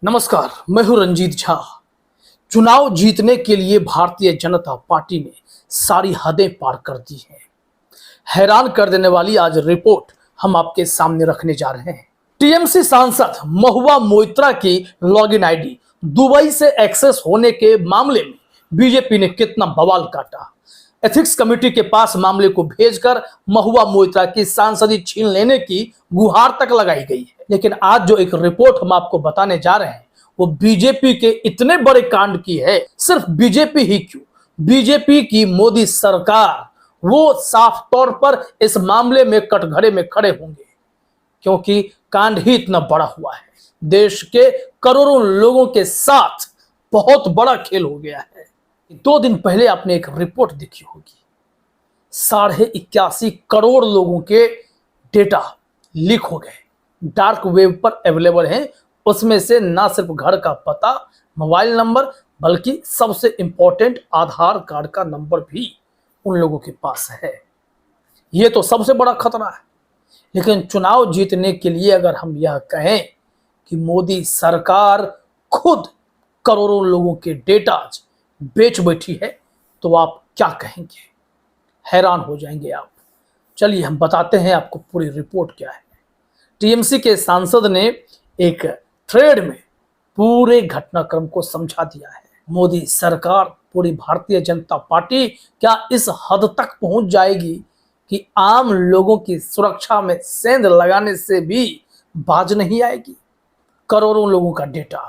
नमस्कार, मैं हूं रंजीत झा। चुनाव जीतने के लिए भारतीय जनता पार्टी ने सारी हदें पार कर दी हैं। हैरान कर देने वाली आज रिपोर्ट हम आपके सामने रखने जा रहे हैं। टीएमसी सांसद महुआ मोइत्रा की लॉगिन आईडी दुबई से एक्सेस होने के मामले में बीजेपी ने कितना बवाल काटा। एथिक्स कमेटी के पास मामले को भेजकर महुआ मोइत्रा की सांसदी छीन लेने की गुहार तक लगाई गई है। लेकिन आज जो एक रिपोर्ट हम आपको बताने जा रहे हैं वो बीजेपी के इतने बड़े कांड की है। सिर्फ बीजेपी ही क्यों, बीजेपी की मोदी सरकार वो साफ तौर पर इस मामले में कटघरे में खड़े होंगे, क्योंकि कांड ही इतना बड़ा हुआ है। देश के करोड़ों लोगों के साथ बहुत बड़ा खेल हो गया है। 2 दिन पहले आपने एक रिपोर्ट देखी होगी, 81.5 करोड़ लोगों के डेटा लीक हो गए, डार्क वेब पर अवेलेबल हैं। उसमें से ना सिर्फ घर का पता, मोबाइल नंबर, बल्कि सबसे इंपॉर्टेंट आधार कार्ड का नंबर भी उन लोगों के पास है। ये तो सबसे बड़ा खतरा है। लेकिन चुनाव जीतने के लिए अगर हम यह कहें कि मोदी सरकार खुद करोड़ों लोगों के डेटा बेच बैठी है, तो आप क्या कहेंगे? हैरान हो जाएंगे आप। चलिए हम बताते हैं आपको पूरी रिपोर्ट क्या है। टीएमसी के सांसद ने एक थ्रेड में पूरे घटनाक्रम को समझा दिया है। मोदी सरकार, पूरी भारतीय जनता पार्टी क्या इस हद तक पहुंच जाएगी कि आम लोगों की सुरक्षा में सेंध लगाने से भी बाज नहीं आएगी? करोड़ों लोगों का डेटा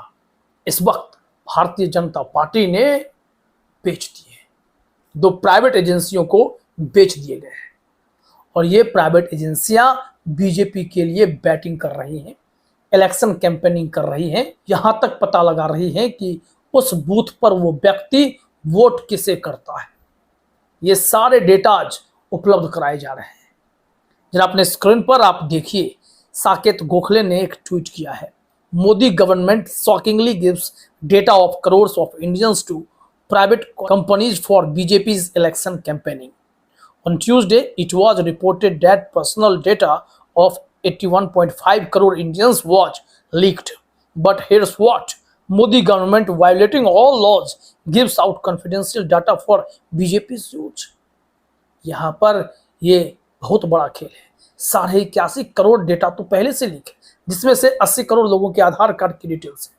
इस वक्त भारतीय जनता पार्टी ने बेच दिए। 2 प्राइवेट एजेंसियों को बेच दिए गए हैं और ये प्राइवेट एजेंसियां बीजेपी के लिए बैटिंग कर रही हैं, इलेक्शन कैंपेनिंग कर रही हैं, यहां तक पता लगा रही हैं कि उस बूथ पर वो व्यक्ति वोट किसे करता है। ये सारे डेटाज उपलब्ध कराए जा रहे हैं। जरा अपने स्क्रीन पर आप देखिए, साकेत गोखले ने एक ट्वीट किया है, Modi government shockingly gives data of crores of Indians to private companies for BJP's election campaigning. On Tuesday, it was reported that personal data of 81.5 crore Indians was leaked. But here's what: Modi government, violating all laws, gives out confidential data for BJP's use. यहाँ पर ये बहुत बड़ा खेल है। 81.5 crore data तो पहले से लीक है, जिसमें से 80 करोड़ लोगों के आधार कार्ड की डिटेल्स है।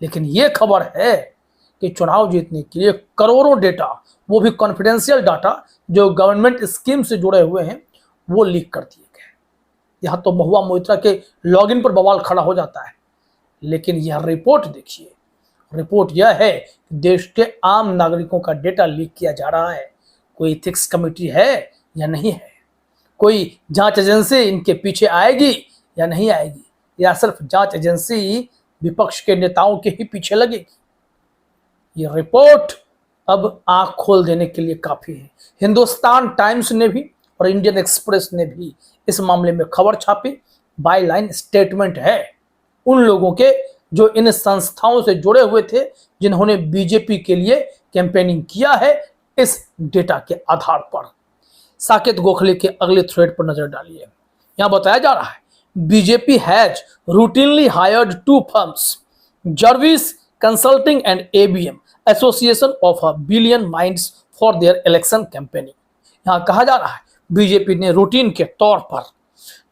लेकिन ये खबर है कि चुनाव जीतने के लिए करोड़ों डेटा, वो भी कॉन्फिडेंशियल डाटा जो गवर्नमेंट स्कीम से जुड़े हुए हैं, वो लीक कर दिए गए। यहां तो महुआ मोइत्रा के लॉगिन पर बवाल खड़ा हो जाता है। लेकिन यह रिपोर्ट देखिए, रिपोर्ट यह है कि देश के आम नागरिकों का डेटा लीक किया जा रहा है। कोई एथिक्स कमेटी है या नहीं है? कोई जांच एजेंसी इनके पीछे आएगी या नहीं आएगी? या सिर्फ जांच एजेंसी विपक्ष के नेताओं के ही पीछे लगेगी? ये रिपोर्ट अब आंख खोल देने के लिए काफी है। हिंदुस्तान टाइम्स ने भी और इंडियन एक्सप्रेस ने भी इस मामले में खबर छापी। बाय लाइन स्टेटमेंट है उन लोगों के जो इन संस्थाओं से जुड़े हुए थे, जिन्होंने बीजेपी के लिए कैंपेनिंग किया है इस डेटा के आधार पर। साकेत गोखले के अगले थ्रेड पर नजर डालिए। यहां बताया जा रहा है, BJP has routinely hired 2 firms, Jarvis consulting and ABM association of a billion minds for their election campaigning. यहां कहा जा रहा है बीजेपी ने रूटीन के तौर पर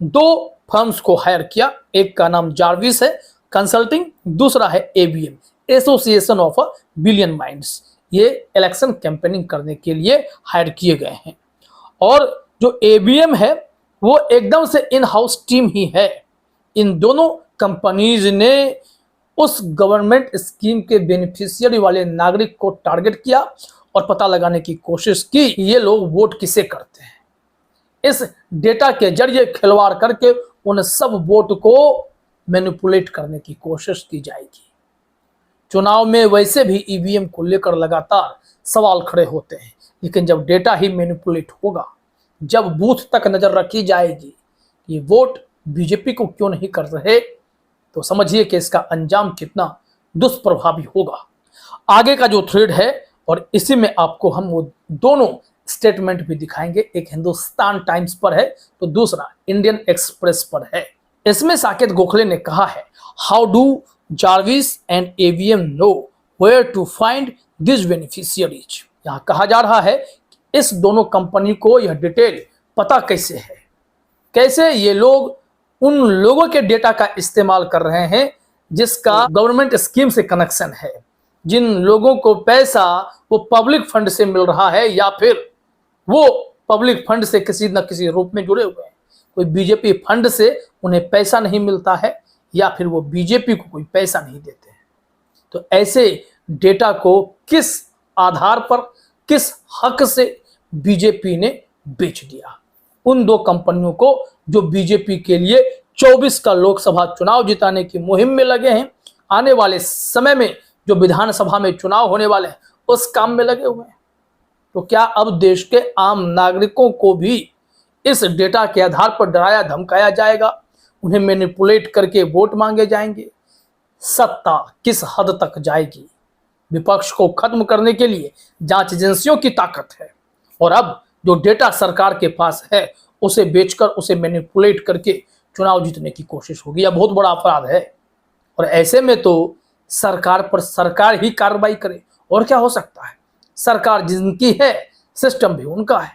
2 फर्म्स को हायर किया। एक का नाम जार्विस है कंसल्टिंग, दूसरा है ABM association of a billion minds. ये इलेक्शन कैंपेनिंग करने के लिए हायर किए गए हैं। और जो एबीएम है वो एकदम से इन हाउस टीम ही है। इन दोनों कंपनीज ने उस गवर्नमेंट स्कीम के बेनिफिशियरी वाले नागरिक को टारगेट किया और पता लगाने की कोशिश की कि ये लोग वोट किसे करते हैं। इस डेटा के जरिए खिलवाड़ करके उन सब वोट को मैनिपुलेट करने की कोशिश की जाएगी। चुनाव में वैसे भी ईवीएम को लेकर लगातार सवाल खड़े होते हैं, लेकिन जब डेटा ही मैनिपुलेट होगा, जब बूथ तक नजर रखी जाएगी कि वोट बीजेपी को क्यों नहीं कर रहे, तो समझिए कि इसका अंजाम कितना दुष्प्रभावी होगा। आगे का जो थ्रेड है, और इसी में आपको हम वो दोनों स्टेटमेंट भी दिखाएंगे, एक हिंदुस्तान टाइम्स पर है तो दूसरा इंडियन एक्सप्रेस पर है। इसमें साकेत गोखले ने कहा है, how do Jarvis and AVM know where to find this beneficiaries. यहाँ कहा जा रहा है कि इस दोनों कंपनी को यह डिटेल पता कैसे है, कैसे ये लोग उन लोगों के डेटा का इस्तेमाल कर रहे हैं जिसका गवर्नमेंट स्कीम से कनेक्शन है, जिन लोगों को पैसा वो पब्लिक फंड से मिल रहा है या फिर वो पब्लिक फंड से किसी न किसी रूप में जुड़े हुए हैं। कोई बीजेपी फंड से उन्हें पैसा नहीं मिलता है या फिर वो बीजेपी को कोई पैसा नहीं देते हैं। तो ऐसे डेटा को किस आधार पर, किस हक से बीजेपी ने बेच दिया उन दो कंपनियों को जो बीजेपी के लिए 24 का लोकसभा चुनाव जिताने की मुहिम में लगे हैं, आने वाले समय में जो विधानसभा में चुनाव होने वाले हैं उस काम में लगे हुए हैं। तो क्या अब देश के आम नागरिकों को भी इस डेटा के आधार पर डराया धमकाया जाएगा, उन्हें मैनिपुलेट करके वोट मांगे जाएंगे? सत्ता किस हद तक जाएगी? विपक्ष को खत्म करने के लिए जांच एजेंसियों की ताकत है और अब जो डेटा सरकार के पास है उसे बेचकर, उसे मैनिपुलेट करके चुनाव जीतने की कोशिश होगी। यह बहुत बड़ा अपराध है और ऐसे में तो सरकार पर सरकार ही कार्रवाई करे और क्या हो सकता है। सरकार जिनकी है, सिस्टम भी उनका है,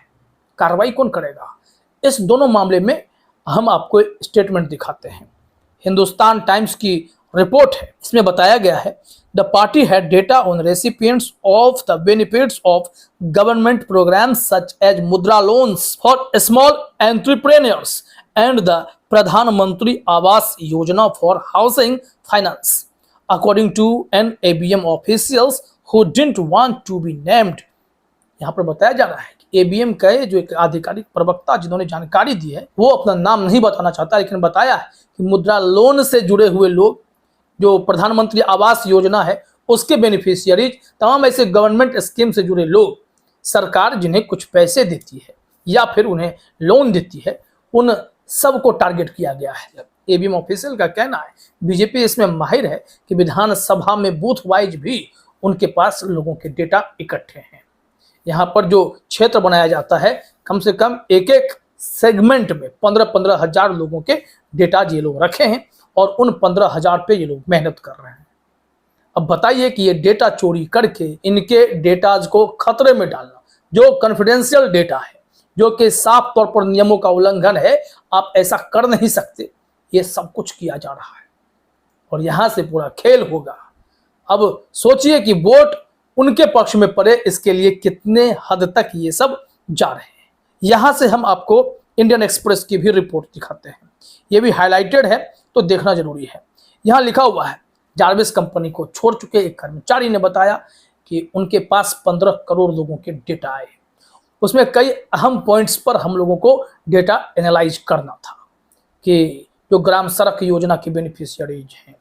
कार्रवाई कौन करेगा? इस दोनों मामले में हम आपको स्टेटमेंट दिखाते हैं। हिंदुस्तान टाइम्स की रिपोर्ट है, इसमें बताया गया है the party had data on recipients of the benefits of government programs such as Mudra loans for small entrepreneurs and the Pradhan Mantri Awas Yojana for housing finance according to an ABM officials who didn't want to be named। यहाँ पर बताया जा रहा है कि ABM का जो एक आधिकारिक प्रवक्ता जिन्होंने जानकारी दी है वो अपना नाम नहीं बताना चाहता, लेकिन बताया है कि मुद्रा लोन से जुड़े हुए लोग, जो प्रधानमंत्री आवास योजना है उसके बेनिफिशियरीज, तमाम ऐसे गवर्नमेंट स्कीम से जुड़े लोग, सरकार जिन्हें कुछ पैसे देती है या फिर उन्हें लोन देती है, उन सबको टारगेट किया गया है। एबीएम ऑफिशियल का कहना है, बीजेपी इसमें माहिर है कि विधानसभा में बूथ वाइज भी उनके पास लोगों के डेटा इकट्ठे हैं। यहाँ पर जो क्षेत्र बनाया जाता है, कम से कम एक एक सेगमेंट में 15-15 हजार लोगों के डेटा ये लोग रखे हैं और उन 15 हजार पे ये लोग मेहनत कर रहे हैं। अब बताइए कि ये डेटा चोरी करके इनके डेटाज को खतरे में डालना, जो कॉन्फिडेंशियल डेटा है, जो कि साफ तौर पर नियमों का उल्लंघन है, आप ऐसा कर नहीं सकते, ये सब कुछ किया जा रहा है और यहाँ से पूरा खेल होगा। अब सोचिए कि वोट उनके पक्ष में पड़े, इसके लिए कितने हद तक ये सब जा रहे हैं। यहां से हम आपको इंडियन एक्सप्रेस की भी रिपोर्ट दिखाते हैं, ये भी हाईलाइटेड है तो देखना जरूरी है। यहां लिखा हुआ है, जार्विस कंपनी को छोड़ चुके एक कर्मचारी ने बताया कि उनके पास 15 करोड़ लोगों के डेटा आए। उसमें कई अहम पॉइंट्स पर हम लोगों को डेटा एनालाइज करना था कि जो ग्राम सड़क योजना के बेनिफिशियरीज हैं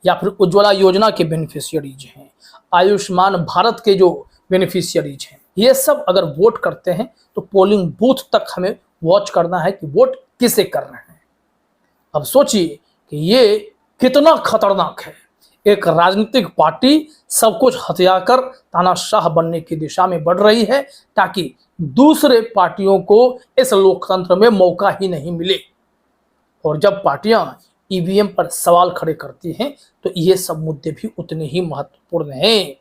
या फिर उज्ज्वला योजना के बेनिफिशियरीज हैं, आयुष्मान भारत के जो बेनिफिशियरीज हैं, ये सब अगर वोट करते हैं तो पोलिंग बूथ तक हमें वॉच करना है कि वोट किसे कर रहे हैं। अब सोचिए कि ये कितना खतरनाक है। एक राजनीतिक पार्टी सब कुछ हथिया कर तानाशाह बनने की दिशा में बढ़ रही है ताकि दूसरे पार्टियों को इस लोकतंत्र में मौका ही नहीं मिले। और जब पार्टियां ईवीएम पर सवाल खड़े करती हैं तो ये सब मुद्दे भी उतने ही महत्वपूर्ण हैं।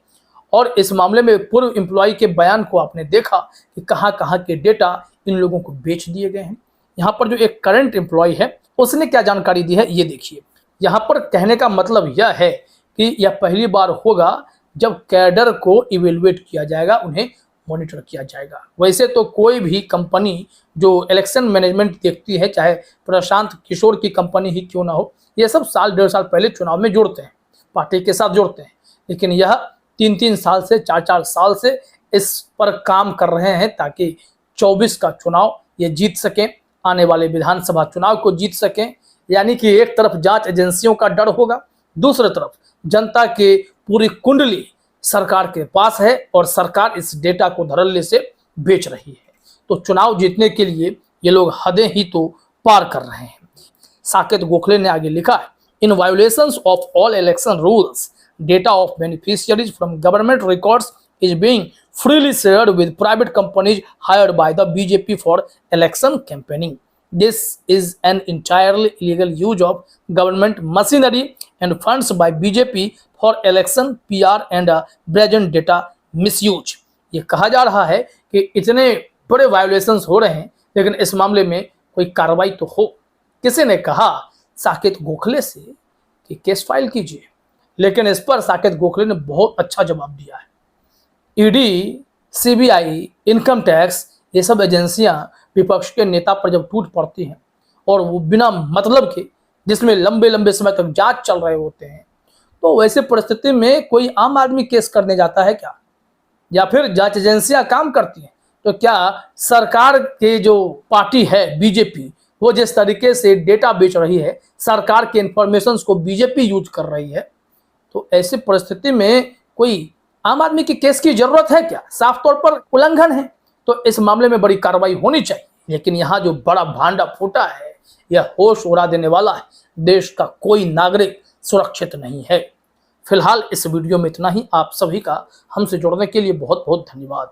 और इस मामले में पूर्व एम्प्लॉय के बयान को आपने देखा कि कहां कहां के डेटा इन लोगों को बेच दिए गए हैं। यहाँ पर जो एक करंट एम्प्लॉय है उसने क्या जानकारी दी है ये देखिए। यहाँ पर कहने का मतलब यह है कि यह पहली बार होगा जब कैडर को इवेलुएट किया जाएगा, उन्हें मॉनिटर किया जाएगा। वैसे तो कोई भी कंपनी जो इलेक्शन मैनेजमेंट देखती है, चाहे प्रशांत किशोर की कंपनी ही क्यों ना हो, ये सब साल 1.5 साल पहले चुनाव में जुड़ते हैं, पार्टी के साथ जुड़ते हैं, लेकिन यह 3-3 साल से 4-4 साल से इस पर काम कर रहे हैं ताकि 24 का चुनाव ये जीत सकें, आने वाले विधानसभा चुनाव को जीत सकें। यानी कि एक तरफ जांच एजेंसियों का डर होगा, दूसरी तरफ जनता के पूरी कुंडली सरकार के पास है और सरकार इस डेटा को धड़ल्ले से बेच रही है। तो चुनाव जीतने के लिए ये लोग हदें ही तो पार कर रहे हैं। साकेत गोखले ने आगे लिखा है, in violations of all election rules data of beneficiaries from government records is being freely shared with private companies hired by the BJP for election campaigning। This is an entirely illegal use of government machinery and funds by BJP for election PR and brazen data misuse. ये कहा जा रहा है कि इतने बड़े violations हो रहे हैं, लेकिन इस मामले में कोई कार्रवाई तो हो। किसी ने कहा साकेत गोखले से कि केस फाइल कीजिए, लेकिन इस पर साकेत गोखले ने बहुत अच्छा जवाब दिया है। ईडी, सीबीआई, इनकम टैक्स, ये सब एजेंसियां विपक्ष के नेता पर जब टूट पड़ती हैं और वो बिना मतलब के, जिसमें लंबे लंबे समय तक जांच चल रहे होते हैं, तो वैसे परिस्थिति में कोई आम आदमी केस करने जाता है क्या? या फिर जांच एजेंसियां काम करती हैं तो क्या सरकार के जो पार्टी है बीजेपी, वो जिस तरीके से डेटा बेच रही है, सरकार के इंफॉर्मेशन को बीजेपी यूज कर रही है, तो ऐसी परिस्थिति में कोई आम आदमी की केस की जरूरत है क्या? साफ तौर पर उल्लंघन है, तो इस मामले में बड़ी कार्रवाई होनी चाहिए। लेकिन यहाँ जो बड़ा भांडा फूटा है, यह होश उड़ा देने वाला है। देश का कोई नागरिक सुरक्षित नहीं है। फिलहाल इस वीडियो में इतना ही। आप सभी का हमसे जुड़ने के लिए बहुत बहुत धन्यवाद।